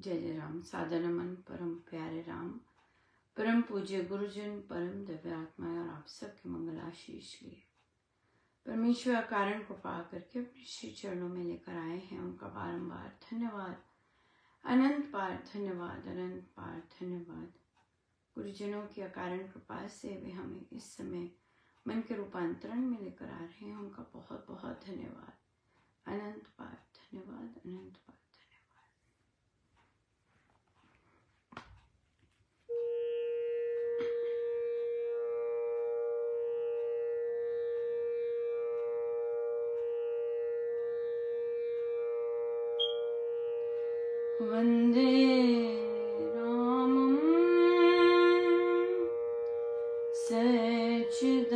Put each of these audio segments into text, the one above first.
जय जय राम। सादर नमन परम प्यारे राम, परम पूज्य गुरुजन, परम दिव्य आत्मा और आप सबके मंगल आशीष लिए परमेश्वर कारण को पा करके अपने श्री चरणों में लेकर आए हैं। उनका बारंबार धन्यवाद, अनंत बार धन्यवाद, अनंत बार धन्यवाद। गुरुजनों की अकारण कृपा से वे हमें इस समय मन के रूपांतरण में लेकर आ रहे हैं। उनका बहुत बहुत धन्यवाद, अनंत बार धन्यवाद, अनंत बार। वंदे रामं सच्चिदानन्दं,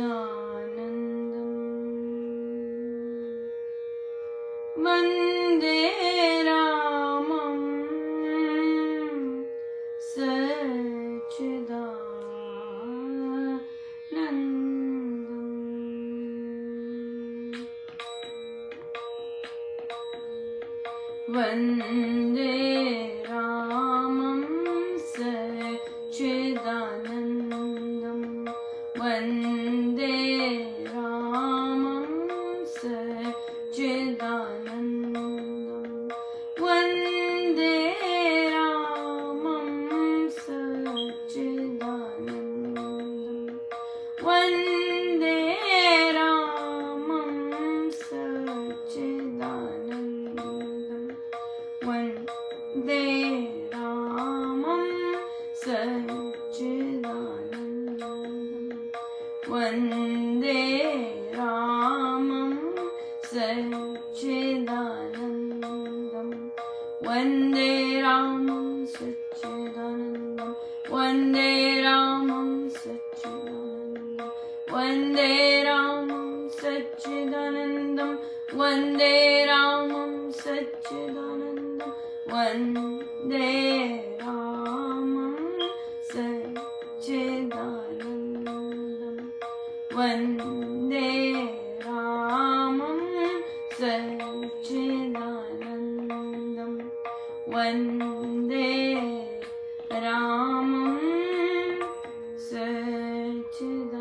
वंदे रामं सच्चिदानन्दं, वंदे रामं सच्चिदानन्दं, वंदे रामं सच्चिदानन्दं, वंदे रामं सच्चिदानन्दं, वंदे रामं सच्चिदानन्दं, वंदे रामं सच्चिदानन्दं, वंदे रामं सच्चिदानन्दं, वंदे रामं सच्चिदानन्दं, वंदे रामं सच्चिदानन्दं, वंदे रामं सच्चिदानन्दं, वंदे रामं सच्चिदानन्दं, वंदे रामं सच्चिदानन्दं, वंदे रामं सच्चिदानन्दं, वंदे रामं सच्चिदानन्दं।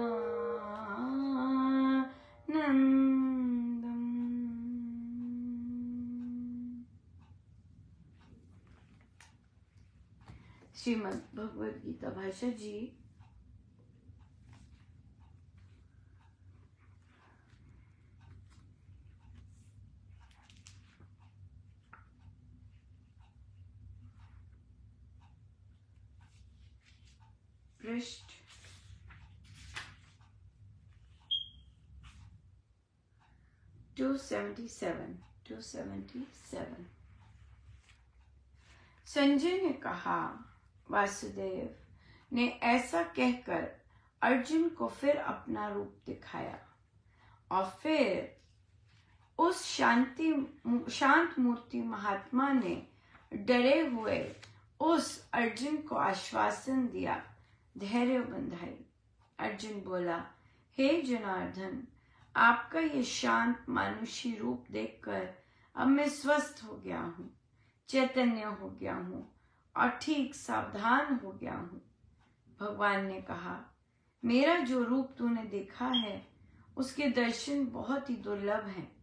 श्रीमद् भगवद गीता भाषा जी पृष्ठ 277। संजय ने कहा, वासुदेव ने ऐसा कहकर अर्जुन को फिर अपना रूप दिखाया और फिर उस शांत मूर्ति महात्मा ने डरे हुए उस अर्जुन को आश्वासन दिया, धैर्य बंधाई। अर्जुन बोला, हे जनार्दन, आपका ये शांत मानुषी रूप देखकर अब मैं स्वस्थ हो गया हूँ, चैतन्य हो गया हूँ और ठीक सावधान हो गया हूँ। भगवान ने कहा, मेरा जो रूप तूने देखा है उसके दर्शन बहुत ही दुर्लभ हैं।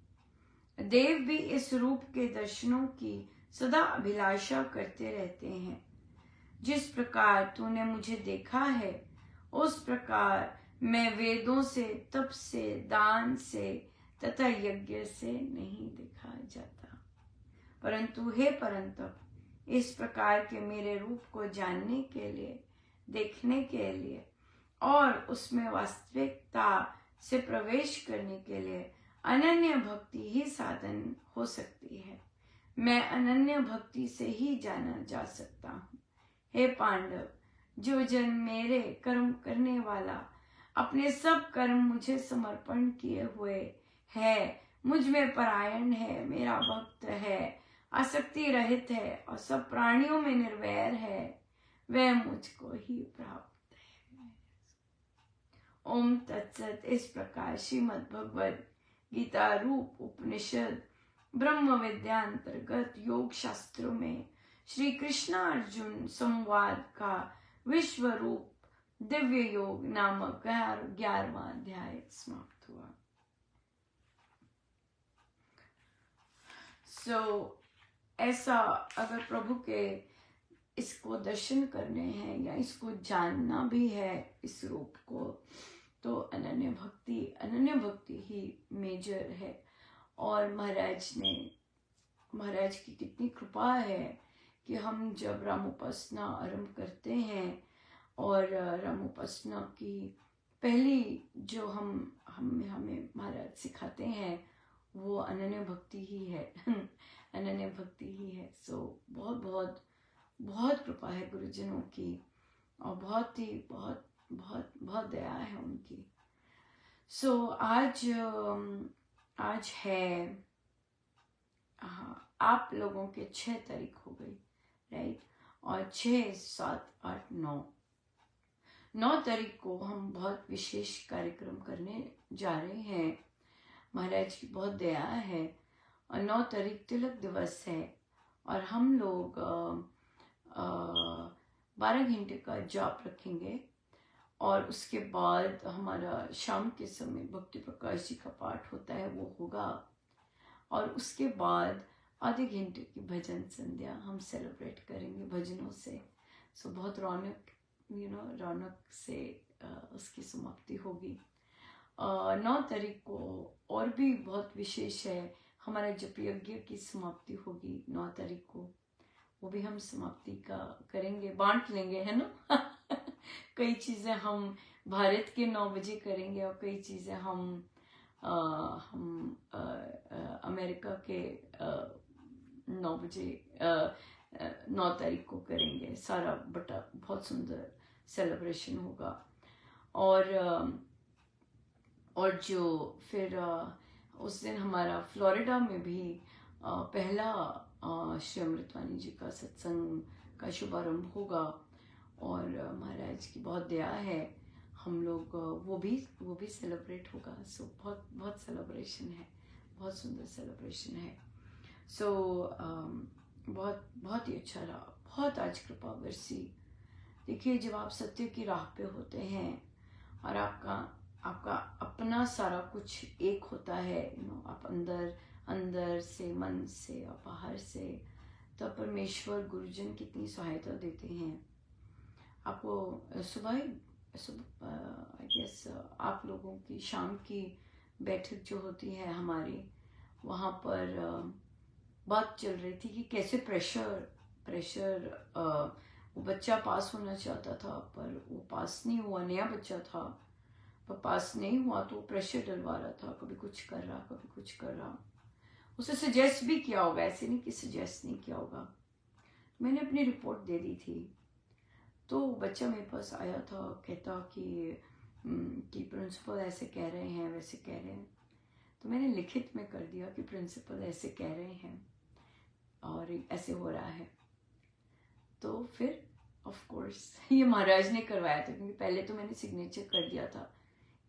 देव भी इस रूप के दर्शनों की सदा अभिलाषा करते रहते हैं। जिस प्रकार तूने मुझे देखा है उस प्रकार मैं वेदों से, तप से, दान से तथा यज्ञ से नहीं देखा जाता। परंतु हे परंतप, इस प्रकार के मेरे रूप को जानने के लिए, देखने के लिए और उसमें वास्तविकता से प्रवेश करने के लिए अनन्य भक्ति ही साधन हो सकती है। मैं अनन्य भक्ति से ही जाना जा सकता हूँ। हे पांडव, जो जन मेरे कर्म करने वाला, अपने सब कर्म मुझे समर्पण किए हुए है, मुझ में परायण है, मेरा भक्त है, आसक्ति रहित है और सब प्राणियों में निर्वैर है, वह मुझको ही प्राप्त है। ओम तत्सत। इस प्रकार श्रीमद् भगवद गीता रूप उपनिषद ब्रह्म विद्या अंतर्गत योग शास्त्रों में श्री कृष्ण अर्जुन संवाद का विश्व रूप दिव्य योग नामक 11वां अध्याय समाप्त हुआ। ऐसा अगर प्रभु के इसको दर्शन करने हैं या इसको जानना भी है इस रूप को, तो अनन्य भक्ति ही मेजर है। और महाराज की कितनी कृपा है कि हम जब रामोपासना आरंभ करते हैं और रामोपासना की पहली जो हमें महाराज सिखाते हैं वो अनन्य भक्ति ही है। अनन्य भक्ति ही है। बहुत बहुत बहुत कृपा है गुरुजनों की और बहुत ही बहुत बहुत बहुत दया है उनकी। आज है आप लोगों के 6 तारीख हो गई, राइट? और 6, 7, 8, 9 तारीख को हम बहुत विशेष कार्यक्रम करने जा रहे हैं। महाराज की बहुत दया है। और 9 तारीख तिलक दिवस है और हम लोग 12 घंटे का जाप रखेंगे और उसके बाद हमारा शाम के समय भक्ति प्रकाश जी का पाठ होता है, वो होगा। और उसके बाद आधे घंटे की भजन संध्या हम सेलिब्रेट करेंगे भजनों से। बहुत रौनक से उसकी समाप्ति होगी। 9 तारीख को और भी बहुत विशेष है, हमारे जप यज्ञ की समाप्ति होगी 9 तारीख को। वो भी हम समाप्ति का करेंगे, बांट लेंगे, है ना? कई चीजें हम भारत के 9 बजे करेंगे और कई चीजें हम अमेरिका के 9 बजे 9 तारीख को करेंगे। सारा बटा बहुत सुंदर सेलिब्रेशन होगा। और जो फिर उस दिन हमारा फ्लोरिडा में भी पहला श्री अमृतवाणी जी का सत्संग का शुभारंभ होगा। और महाराज की बहुत दया है, हम लोग वो भी सेलिब्रेट होगा। बहुत बहुत सेलिब्रेशन है, बहुत सुंदर सेलिब्रेशन है। बहुत बहुत ही अच्छा रहा, बहुत आज कृपा बरसी। देखिए, जब आप सत्य की राह पे होते हैं और आपका अपना सारा कुछ एक होता है, आप अंदर से, मन से और बाहर से, तो परमेश्वर गुरुजन कितनी सहायता देते हैं आपको। सुबह आई गेस आप लोगों की शाम की बैठक जो होती है हमारी, वहाँ पर बात चल रही थी कि कैसे प्रेशर वो बच्चा पास होना चाहता था पर वो पास नहीं हुआ, नया बच्चा था पर पास नहीं हुआ, तो प्रेशर डलवा रहा था, कभी कुछ कर रहा कभी कुछ कर रहा। उसे सजेस्ट भी किया होगा, ऐसे नहीं कि सजेस्ट नहीं किया होगा। मैंने अपनी रिपोर्ट दे दी थी, तो बच्चा मेरे पास आया था, कहता कि प्रिंसिपल ऐसे कह रहे हैं, वैसे कह रहे हैं। तो मैंने लिखित में कर दिया कि प्रिंसिपल ऐसे कह रहे हैं और ऐसे हो रहा है। तो फिर ऑफ कोर्स ये महाराज ने करवाया था, क्योंकि पहले तो मैंने सिग्नेचर कर दिया था,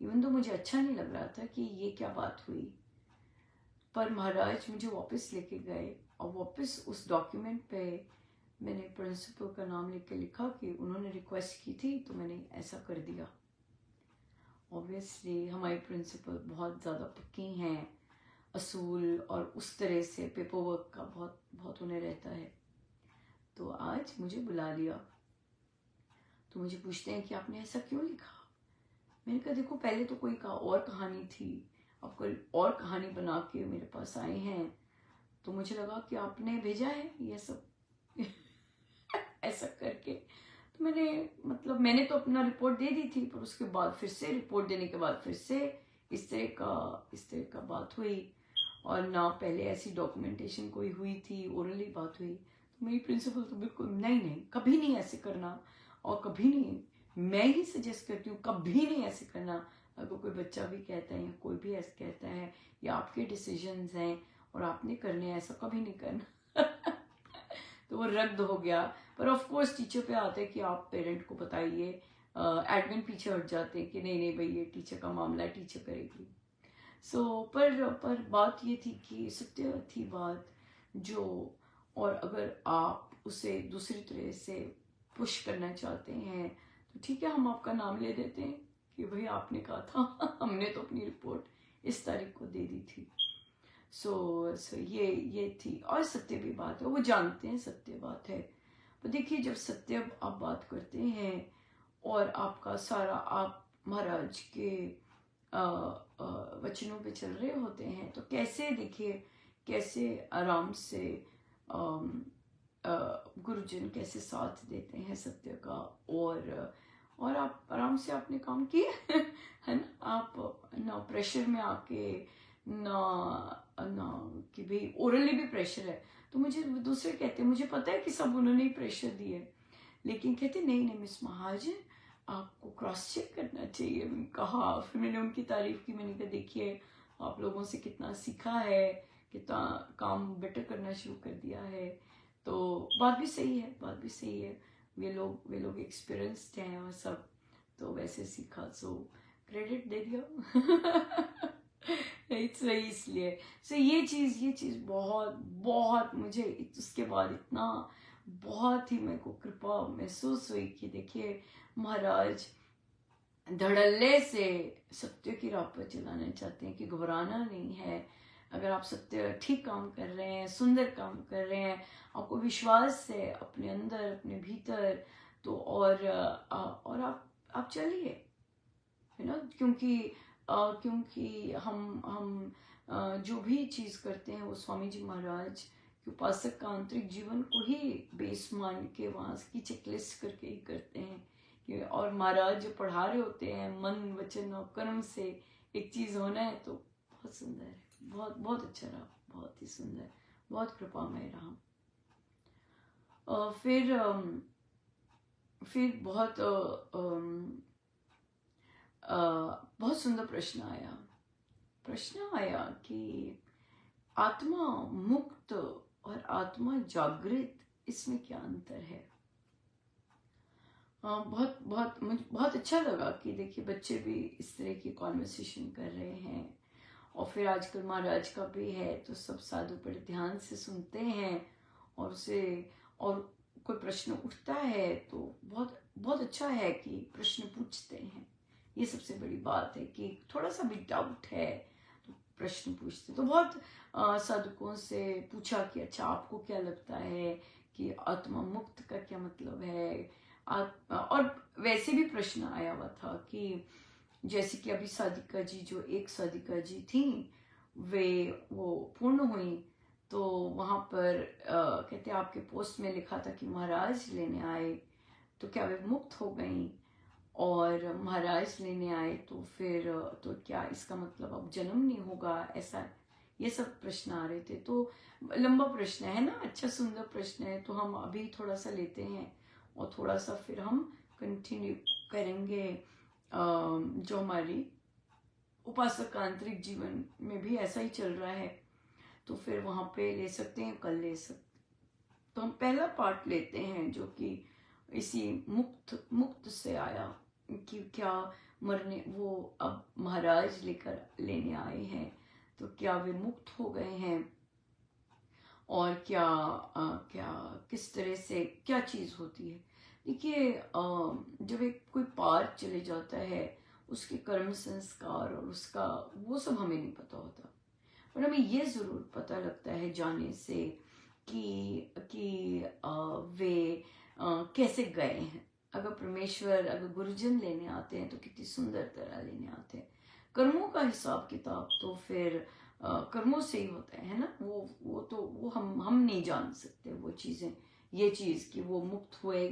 इवन तो मुझे अच्छा नहीं लग रहा था कि ये क्या बात हुई। पर महाराज मुझे वापस लेके गए और वापस उस डॉक्यूमेंट पे मैंने प्रिंसिपल का नाम लिख के लिखा कि उन्होंने रिक्वेस्ट की थी तो मैंने ऐसा कर दिया। ऑब्वियसली हमारे प्रिंसिपल बहुत ज़्यादा पक्की हैं, असूल, और उस तरह से पेपर वर्क का बहुत बहुत उन्हें रहता है। तो आज मुझे बुला लिया, तो मुझे पूछते हैं कि आपने ऐसा क्यों लिखा। मैंने कहा देखो, पहले तो कोई और कहानी थी, अब कोई और कहानी बना के मेरे पास आए हैं, तो मुझे लगा कि आपने भेजा है ये सब ऐसा करके। तो मैंने तो अपना रिपोर्ट दे दी थी, पर उसके बाद फिर से रिपोर्ट देने के बाद फिर से इस तरह का बात हुई। और ना पहले ऐसी डॉक्यूमेंटेशन कोई हुई थी, ओरली बात हुई। तो मेरी प्रिंसिपल तो बिल्कुल नहीं, कभी नहीं ऐसे करना, और कभी नहीं, मैं ही सजेस्ट करती हूँ कभी नहीं ऐसे करना। अगर कोई बच्चा भी कहता है या कोई भी ऐसे कहता है, या आपके डिसीजंस हैं और आपने करने हैं, ऐसा कभी नहीं करना। तो वो रद्द हो गया। पर ऑफ कोर्स टीचर पे आते हैं कि आप पेरेंट को बताइए। एडमिन पीछे हट जाते हैं कि नहीं भाई, ये टीचर का मामला है, टीचर करेगी। पर बात ये थी कि सत्य थी बात जो, और अगर आप उसे दूसरी तरह से पुश करना चाहते हैं तो ठीक है, हम आपका नाम ले देते हैं कि भाई आपने कहा था, हमने तो अपनी रिपोर्ट इस तारीख को दे दी थी। सो ये थी। और सत्य भी बात है, वो जानते हैं सत्य बात है। तो देखिए, जब सत्य आप बात करते हैं और आपका सारा, आप महाराज के वचनों पे चल रहे होते हैं, तो कैसे, देखिए कैसे आराम से गुरुजन कैसे साथ देते हैं सत्य का। और आप आराम से अपने काम किए है ना। आप ना प्रेशर में आके, ना ना कि भाई ओरली भी प्रेशर है। तो मुझे दूसरे कहते हैं, मुझे पता है कि सब उन्होंने ही प्रेशर दिए, लेकिन कहते नहीं नहीं मिस महाजन, आपको क्रॉस चेक करना चाहिए। मैंने कहा, फिर मैंने उनकी तारीफ की। मैंने कहा देखिए, आप लोगों से कितना सीखा है, कितना काम बेटर करना शुरू कर दिया है। तो बात भी सही है, बात भी सही है। वे लोग एक्सपीरियंस्ड हैं और सब, तो वैसे सीखा, सो क्रेडिट दे दिया। सही, इसलिए सो ये चीज़ बहुत बहुत मुझे उसके बाद इतना बहुत ही मेरे को कृपा महसूस हुई कि देखिए, महाराज धड़ल्ले से सत्य की राह पर चलाना चाहते हैं कि घबराना नहीं है। अगर आप सत्य ठीक काम कर रहे हैं, सुंदर काम कर रहे हैं, आपको विश्वास है अपने अंदर, अपने भीतर, तो और आप चलिए, है ना। क्योंकि हम जो भी चीज़ करते हैं वो स्वामी जी महाराज के उपासक का आंतरिक जीवन को ही बेस मान के वहाँ की चेकलिस्ट करके ही करते हैं। और महाराज जो पढ़ा रहे होते हैं, मन वचन और कर्म से एक चीज़ होना है, तो बहुत सुंदर है, बहुत बहुत अच्छा रहा, बहुत ही सुंदर, बहुत कृपामय रहा। फिर बहुत सुंदर प्रश्न आया कि आत्मा मुक्त और आत्मा जागृत, इसमें क्या अंतर है। बहुत बहुत मुझे बहुत अच्छा लगा कि देखिए, बच्चे भी इस तरह की कॉन्वर्सेशन कर रहे हैं। और फिर आजकल महाराज का भी है, तो सब साधु बड़े ध्यान से सुनते हैं, और कोई प्रश्न उठता है तो बहुत बहुत अच्छा है कि प्रश्न पूछते हैं। ये सबसे बड़ी बात है कि थोड़ा सा भी डाउट है तो प्रश्न पूछते। तो बहुत साधुकों से पूछा कि अच्छा, आपको क्या लगता है कि आत्मा मुक्त का क्या मतलब है। और वैसे भी प्रश्न आया हुआ था कि जैसे कि अभी साधिका जी, जो एक साधिका जी थी, वो पूर्ण हुई, तो वहां पर कहते आपके पोस्ट में लिखा था कि महाराज लेने आए, तो क्या वे मुक्त हो गई। और महाराज लेने आए तो फिर तो क्या इसका मतलब अब जन्म नहीं होगा, ऐसा, ये सब प्रश्न आ रहे थे। तो लंबा प्रश्न है ना, अच्छा सुंदर प्रश्न है। तो हम अभी थोड़ा सा लेते हैं और थोड़ा सा फिर हम कंटिन्यू करेंगे। जो हमारी उपासक का आंतरिक जीवन में भी ऐसा ही चल रहा है, तो फिर वहां पे ले सकते हैं, कल ले सकते। तो हम पहला पार्ट लेते हैं जो कि इसी मुक्त से आया कि क्या मरने, वो अब महाराज लेने आए हैं, तो क्या वे मुक्त हो गए हैं, और क्या किस तरह से क्या चीज होती है। देखिए, जब एक कोई पार चले जाता है, उसके कर्म संस्कार और उसका वो सब हमें नहीं पता होता, पर हमें ये जरूर पता लगता है जाने से कि वे कैसे गए हैं। अगर परमेश्वर, अगर गुरुजन लेने आते हैं तो कितनी सुंदर तरह लेने आते हैं। कर्मों का हिसाब किताब तो फिर कर्मों से ही होता है ना। वो तो वो हम नहीं जान सकते वो चीजें, ये चीज कि वो मुक्त हुए,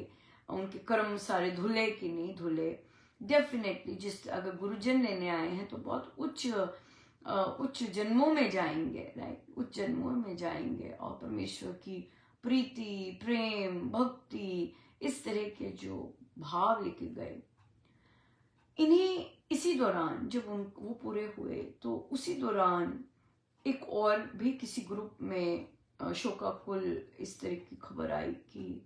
उनके कर्म सारे धुले कि नहीं धुले। डेफिनेटली जिस अगर गुरुजन लेने आए हैं तो बहुत उच्च जन्मों में जाएंगे, राइट, उच्च जन्मों में जाएंगे, और परमेश्वर की प्रीति, प्रेम, भक्ति, इस तरह के जो भाव लेके गए। इसी दौरान जब वो पूरे हुए, तो उसी दौरान एक और भी किसी ग्रुप में शोकाकुल इस तरह की खबर आई कि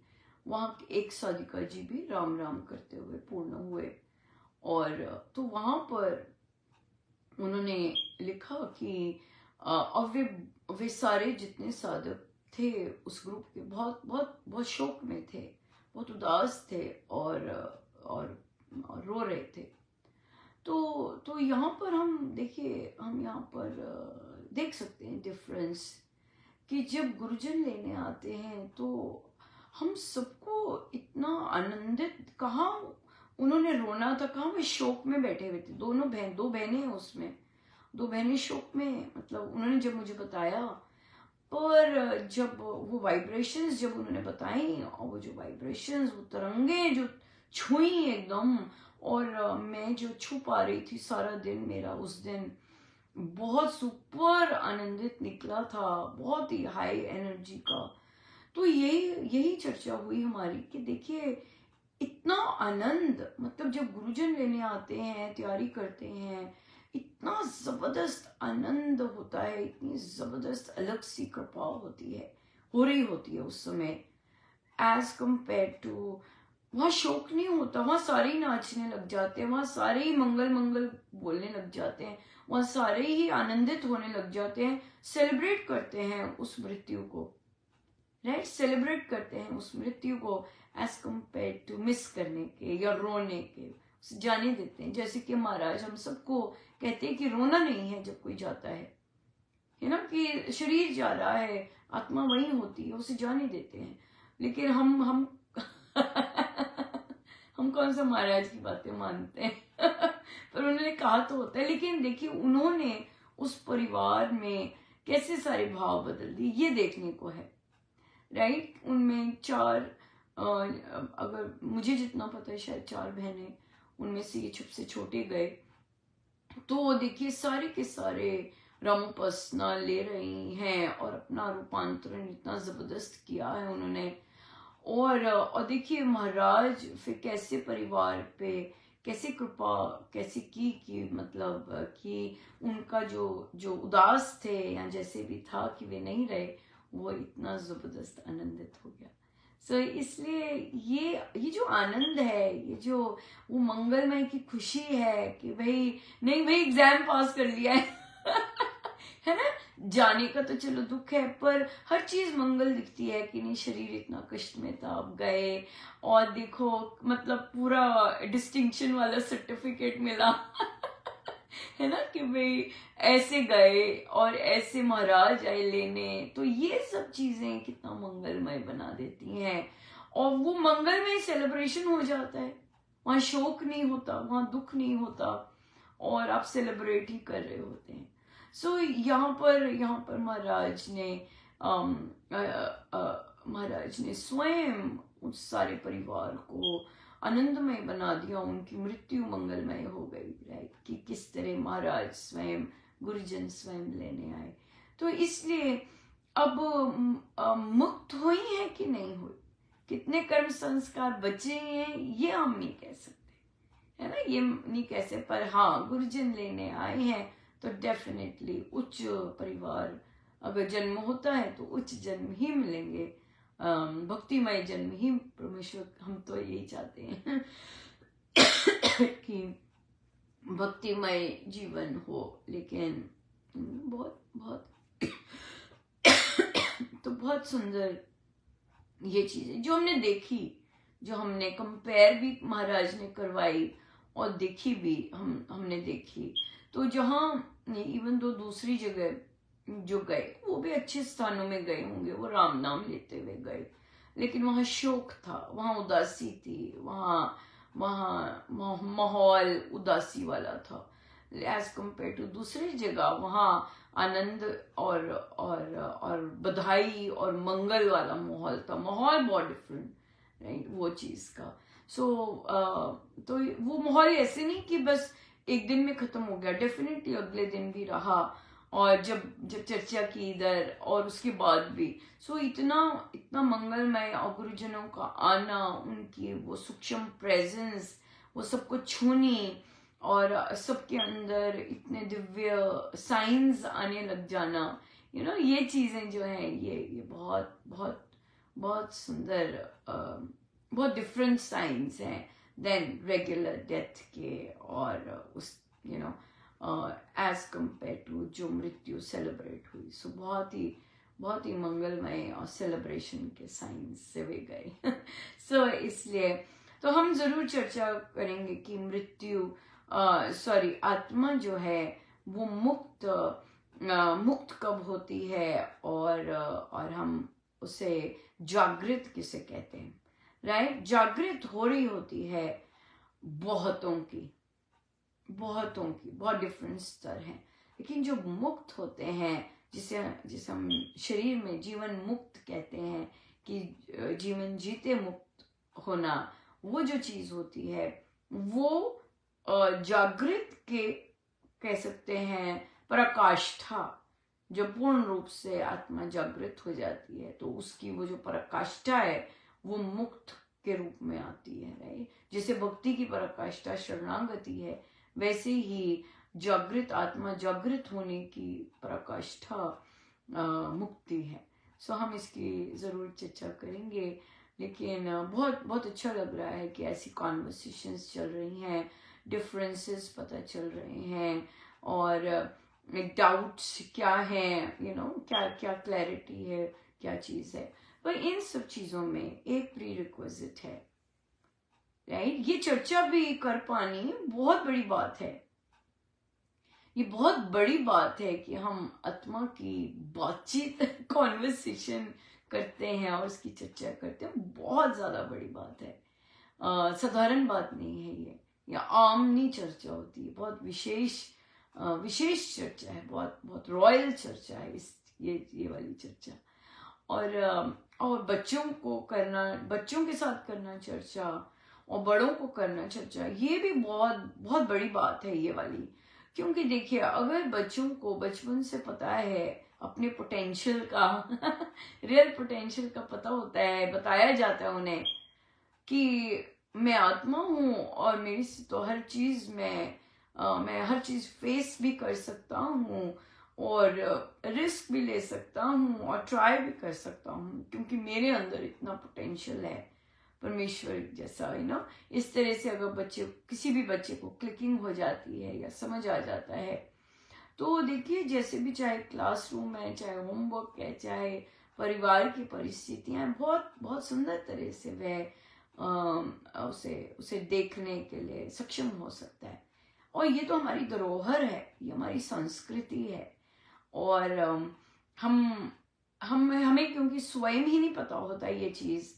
वहां एक साधिका जी भी राम राम करते हुए पूर्ण हुए। और तो वहां पर उन्होंने लिखा कि अब वे सारे जितने साधक थे उस ग्रुप के, बहुत बहुत बहुत शोक में थे, बहुत उदास थे और रो रहे थे। तो यहाँ पर हम देखिए, हम यहाँ पर देख सकते हैं डिफरेंस कि जब गुरुजन लेने आते हैं तो हम सबको इतना आनंदित, कहाँ उन्होंने रोना था, कहाँ वे शोक में बैठे हुए थे। दो बहनें हैं उसमें, दो बहनें शोक में, मतलब उन्होंने जब मुझे बताया, पर जब वो वाइब्रेशंस जब उन्होंने बताई, और वो जो वाइब्रेशंस, वो तरंगे जो छुई एकदम, और मैं जो छू पा रही थी सारा दिन, मेरा उस दिन बहुत सुपर आनंदित निकला था, बहुत ही हाई एनर्जी का। तो यही चर्चा हुई हमारी कि देखिए इतना आनंद, मतलब जब गुरुजन लेने आते हैं, तैयारी करते हैं, इतना जबरदस्त आनंद होता है, इतनी जबरदस्त अलग सी कृपा होती है, हो रही होती है उस समय, एज कंपेयर टू वहां शोक नहीं होता। वहां सारे ही नाचने लग जाते हैं, वहां सारे ही मंगल मंगल बोलने लग जाते हैं, वहां सारे ही आनंदित होने लग जाते हैं, सेलिब्रेट करते हैं उस मृत्यु को, राइट, सेलिब्रेट करते हैं उस मृत्यु को एज कंपेयर टू मिस करने के या रोने के, उसे जाने देते हैं। जैसे कि महाराज हम सबको कहते हैं कि रोना नहीं है जब कोई जाता है ना, कि शरीर जा रहा है, आत्मा वहीं होती है, उसे जाने देते हैं। लेकिन हम हम कौन सा महाराज की बातें मानते हैं पर उन्होंने कहा तो होता है। लेकिन देखिए उन्होंने उस परिवार में कैसे सारे भाव बदल दिए, ये देखने को है, राइट। उनमें चार, अगर मुझे जितना पता है शायद 4 बहनें, उनमें से ये सबसे छोटे गए। तो देखिए सारे के सारे रामोपासना ले रही हैं और अपना रूपांतरण इतना जबरदस्त किया है उन्होंने। और देखिए महाराज फिर कैसे परिवार पे कैसे कृपा कैसे की कि मतलब कि उनका जो उदास थे या जैसे भी था कि वे नहीं रहे, वो इतना जबरदस्त आनंदित हो गया। सो इसलिए ये जो आनंद है, ये जो वो मंगलमय की खुशी है कि भाई नहीं भाई एग्जाम पास कर लिया है है ना, जाने का तो चलो दुख है, पर हर चीज मंगल दिखती है कि नहीं, शरीर इतना कष्ट में था, अब गए और देखो मतलब पूरा डिस्टिंक्शन वाला सर्टिफिकेट मिला है ना, कि भाई ऐसे गए और ऐसे महाराज आए लेने। तो ये सब चीजें कितना मंगलमय बना देती हैं, और वो मंगलमय सेलिब्रेशन हो जाता है, वहां शोक नहीं होता, वहां दुख नहीं होता, और आप सेलिब्रेट ही कर रहे होते हैं। सो यहाँ पर महाराज ने स्वयं उस सारे परिवार को आनंदमय बना दिया, उनकी मृत्यु मंगलमय हो गई, राइट। कि किस तरह महाराज स्वयं, गुरुजन स्वयं लेने आए। तो इसलिए अब मुक्त हुई है कि नहीं हुई, कितने कर्म संस्कार बचे हैं, ये हम नहीं कह सकते, है ना, ये नहीं कह सकते। पर हाँ, गुरुजन लेने आए हैं तो डेफिनेटली उच्च परिवार अगर जन्म होता है तो उच्च जन्म ही मिलेंगे, भक्तिमय जन्म ही परमेश्वर, हम तो यही चाहते हैं कि भक्तिमय जीवन हो। लेकिन बहुत बहुत तो बहुत सुंदर ये चीजें जो हमने देखी, जो हमने कंपेयर भी महाराज ने करवाई और देखी भी, हमने देखी। तो जहाँ इवन दो दूसरी जगह जो गए वो भी अच्छे स्थानों में गए होंगे, वो राम नाम लेते हुए गए, लेकिन वहां शोक था, वहां उदासी थी, वहां वहां माहौल उदासी वाला था। एज कंपेयर टू दूसरी जगह वहां आनंद और बधाई और मंगल वाला माहौल था, माहौल बहुत डिफरेंट, राइट, वो चीज का। तो वो माहौल ऐसे नहीं कि बस एक दिन में खत्म हो गया, डेफिनेटली अगले दिन भी रहा, और जब चर्चा की इधर और उसके बाद भी। इतना मंगलमय, और गुरुजनों का आना, उनकी वो सूक्ष्म प्रेजेंस, वो सबको छूनी, और सबके अंदर इतने दिव्य साइंस आने लग जाना, ये चीजें जो हैं, ये बहुत बहुत बहुत सुंदर, बहुत डिफरेंट साइंस हैं देन रेगुलर डेथ के, और उस एज कंपेयर टू जो मृत्यु सेलिब्रेट हुई। सो बहुत ही बहुत ही मंगलमय और सेलिब्रेशन के साइंस से वे गए। सो इसलिए तो हम जरूर चर्चा करेंगे कि मृत्यु आत्मा जो है वो मुक्त कब होती है, और हम उसे जागृत किसे कहते हैं, राइट। जागृत हो रही होती है बहुतों की बहुत डिफरेंट स्तर हैं, लेकिन जो मुक्त होते हैं, जिसे हम शरीर में जीवन मुक्त कहते हैं, कि जीवन जीते मुक्त होना, वो जो चीज होती है वो जागृत के कह सकते हैं पराकाष्ठा। जब पूर्ण रूप से आत्मा जागृत हो जाती है तो उसकी वो जो पराकाष्ठा है वो मुक्त के रूप में आती है, राइट। जैसे भक्ति की पराकाष्ठा शरणागति है, वैसे ही जागृत आत्मा जागृत होने की पराकाष्ठा मुक्ति है। सो हम इसकी जरूर चर्चा करेंगे, लेकिन बहुत बहुत अच्छा लग रहा है कि ऐसी कॉन्वर्सेशंस चल रही हैं, डिफरेंसेस पता चल रहे हैं, और डाउट्स क्या हैं, क्या क्या क्लैरिटी है, क्या चीज है। पर इन सब चीजों में एक प्री रिक्विजिट है, राइट। ये चर्चा भी कर पानी बहुत बड़ी बात है। ये बहुत बड़ी बात है कि हम आत्मा की बातचीत कॉन्वर्सेशन करते हैं और उसकी चर्चा करते हैं। बहुत ज्यादा बड़ी बात है, साधारण बात नहीं है ये, या आम नहीं चर्चा होती है। बहुत विशेष चर्चा है, बहुत बहुत रॉयल चर्चा है ये वाली चर्चा। और बच्चों के साथ करना चर्चा, और बड़ों को करना चर्चा, ये भी बहुत बहुत बड़ी बात है ये वाली। क्योंकि देखिए, अगर बच्चों को बचपन से पता है अपने पोटेंशियल का रियल पोटेंशियल का पता होता है, बताया जाता है उन्हें कि मैं आत्मा हूँ और मेरी से तो हर चीज मैं हर चीज फेस भी कर सकता हूँ, और रिस्क भी ले सकता हूँ, और ट्राई भी कर सकता हूँ, क्योंकि मेरे अंदर इतना पोटेंशियल है परमेश्वर जैसा, इस तरह से अगर किसी भी बच्चे को क्लिकिंग हो जाती है या समझ आ जाता है, तो देखिए जैसे भी, चाहे क्लासरूम है, चाहे होमवर्क है, चाहे परिवार की परिस्थितियां, बहुत बहुत सुंदर तरह से वह उसे देखने के लिए सक्षम हो सकता है। और ये तो हमारी धरोहर है, ये हमारी संस्कृति है। और हमें क्योंकि स्वयं ही नहीं पता होता ये चीज,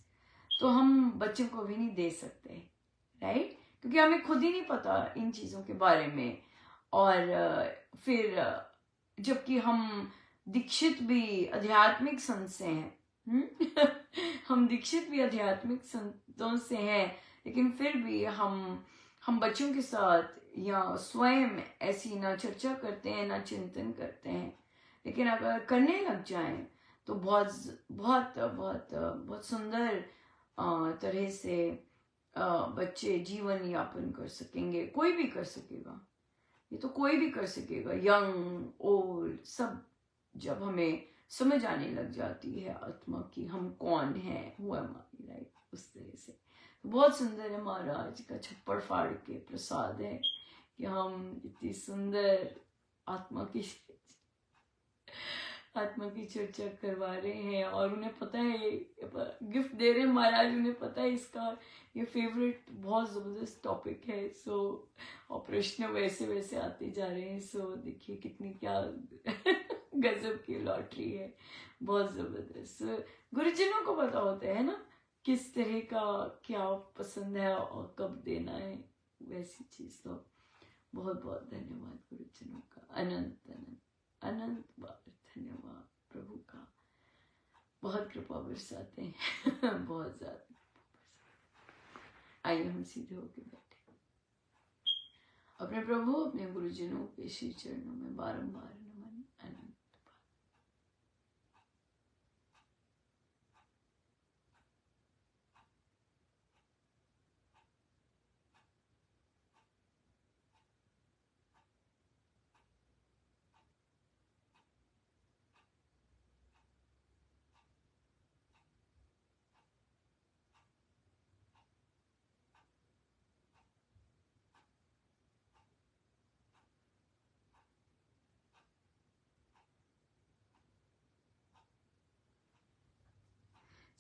तो हम बच्चों को भी नहीं दे सकते, राइट। क्योंकि हमें खुद ही नहीं पता इन चीजों के बारे में। और फिर जबकि हम दीक्षित भी आध्यात्मिक संत से हैं, हम दीक्षित भी आध्यात्मिक संतों से हैं, लेकिन फिर भी हम बच्चों के साथ या स्वयं ऐसी ना चर्चा करते हैं, ना चिंतन करते हैं। लेकिन अगर करने लग जाएं तो बहुत बहुत बहुत बहुत सुंदर तरह से बच्चे जीवन यापन कर सकेंगे। कोई भी कर सकेगा, ये तो कोई भी कर सकेगा, यंग ओल्ड सब। जब हमें समझ आने लग जाती है आत्मा की हम कौन है, हुआ हमारी, राइट, उस तरह से। तो बहुत सुंदर है, महाराज का छप्पड़ फाड़ के प्रसाद है कि हम इतनी सुंदर आत्मा की चर्चा करवा रहे हैं, और उन्हें पता है, गिफ्ट दे रहे हैं महाराज, उन्हें पता है इसका ये फेवरेट बहुत जबरदस्त टॉपिक है। सो और प्रश्न वैसे वैसे आते जा रहे हैं। सो देखिए कितनी क्या गजब की लॉटरी है, बहुत जबरदस्त। गुरुजनों को पता होता है ना किस तरह का क्या पसंद है और कब देना है, वैसी चीज। तो बहुत बहुत धन्यवाद गुरुजनों का, अनंत अनंत अनंत बार धन्यवाद प्रभु का। बहुत कृपा बरसाते हैं बहुत ज्यादा। आइए हम सीधे होके बैठे, अपने प्रभु अपने गुरुजनों के श्री चरणों में बारंबार नमन। अनंत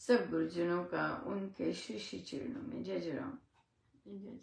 सब गुरुजनों का उनके श्री श्री चरणों में जय जय राम, जय जय।